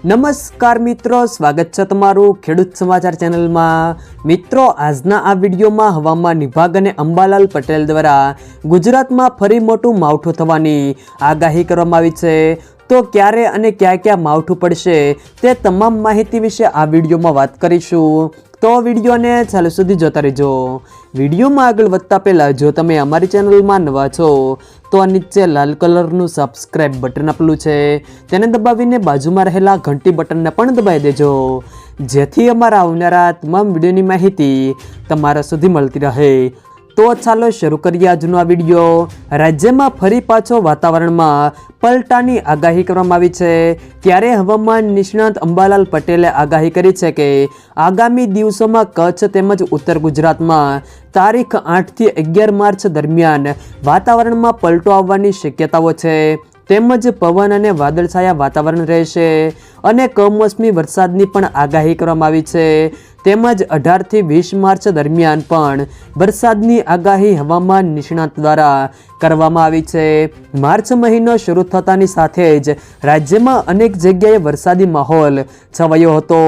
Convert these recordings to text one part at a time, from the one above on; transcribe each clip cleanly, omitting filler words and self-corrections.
નમસ્કાર મિત્રો, સ્વાગત છે તમારું ખેડૂત સમાચાર ચેનલમાં। મિત્રો, આજના આ વિડીયોમાં હવામાન વિભાગ અને અંબાલાલ પટેલ દ્વારા ગુજરાતમાં ફરી મોટું માવઠું થવાની આગાહી કરવામાં આવી છે। તો ક્યારે અને ક્યાં ક્યાં માવઠું પડશે તે તમામ માહિતી વિશે આ વિડીયોમાં વાત કરીશું। તો વિડીયોને છેલ્લે સુધી જોતા રહેજો। વિડીયોમાં આગળ વધતા પહેલાં જો તમે અમારી ચેનલમાં નવા છો તો આ નીચે લાલ કલરનું સબસ્ક્રાઇબ બટન આપેલું છે, તેને દબાવીને બાજુમાં રહેલા ઘંટી બટનને પણ દબાવી દેજો, જેથી અમારા આવનારા તમામ વિડીયોની માહિતી તમારા સુધી મળતી રહે। તો ચાલો શરૂ કરીએ આજનો આ વિડીયો। રાજ્યમાં ફરી પાછો વાતાવરણમાં પલટાની આગાહી કરવામાં આવી છે, ત્યારે હવામાન નિષ્ણાત અંબાલાલ પટેલે આગાહી કરી છે કે આગામી દિવસોમાં કચ્છ તેમજ ઉત્તર ગુજરાતમાં તારીખ 8 થી 11 માર્ચ દરમિયાન વાતાવરણમાં પલટો આવવાની શક્યતાઓ છે, તેમજ પવન અને વાદળછાયા વાતાવરણ રહેશે અને કમોસમી વરસાદની પણ આગાહી કરવામાં આવી છે, તેમજ 18 થી 20 માર્ચ દરમિયાન પણ વરસાદની આગાહી હવામાન નિષ્ણાત દ્વારા કરવામાં આવી છે। માર્ચ મહિનો શરૂ થતાની સાથે જ રાજ્યમાં અનેક જગ્યાએ વરસાદી માહોલ છવાયો હતો,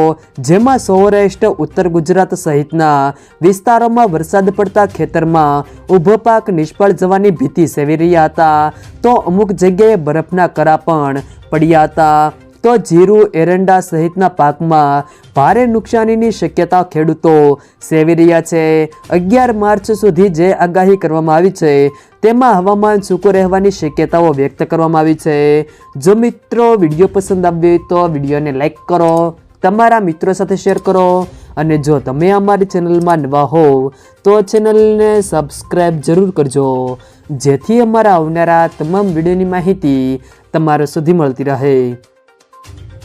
જેમાં સૌરાષ્ટ્ર, ઉત્તર ગુજરાત સહિતના વિસ્તારોમાં વરસાદ પડતા ખેતરમાં ઊભો પાક નિષ્ફળ જવાની ભીતિ સેવી રહ્યા હતા, તો અમુક જગ્યાએ બરફના કરા પણ પડ્યા હતા। તો જીરું, એરંડા સહિતના પાકમાં ભારે નુકસાનીની શક્યતા ખેડૂતો સેવી રહ્યા છે। 11 માર્ચ સુધી જે આગાહી કરવામાં આવી છે તેમાં હવામાન સૂકું રહેવાની શક્યતાઓ વ્યક્ત કરવામાં આવી છે। જો મિત્રો વિડીયો પસંદ આવ્યો હોય તો વિડીયોને લાઈક કરો, તમારા મિત્રો સાથે શેર કરો, અને જો તમે અમારી ચેનલમાં નવા હો તો ચેનલને સબસ્ક્રાઈબ જરૂર કરજો, જેથી અમારા આવનારા તમામ વિડીયોની માહિતી તમારા સુધી મળતી રહે।